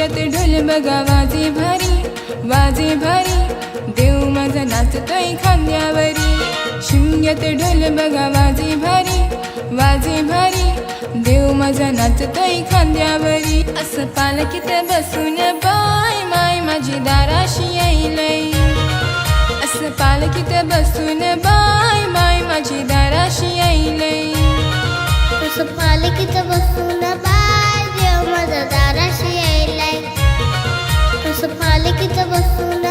शिमग्यात ढोल बघा वाजे भारी, वाजे भारी, देव माझा नाचतोय खांद्यावरी. शिमग्यात ढोल बघा वाजे भारी, वाजे भारी, देव माझा नाचतोय खांद्यावरी. असं पालखीत बसून बाय माय माझी दाराशी येईलय. असं पालखीत बसून बाय माय माझी दाराशी येईलय. असं पालखीत बसून बाय देव माझा दाराशी येईलय. असं पालखीत बसून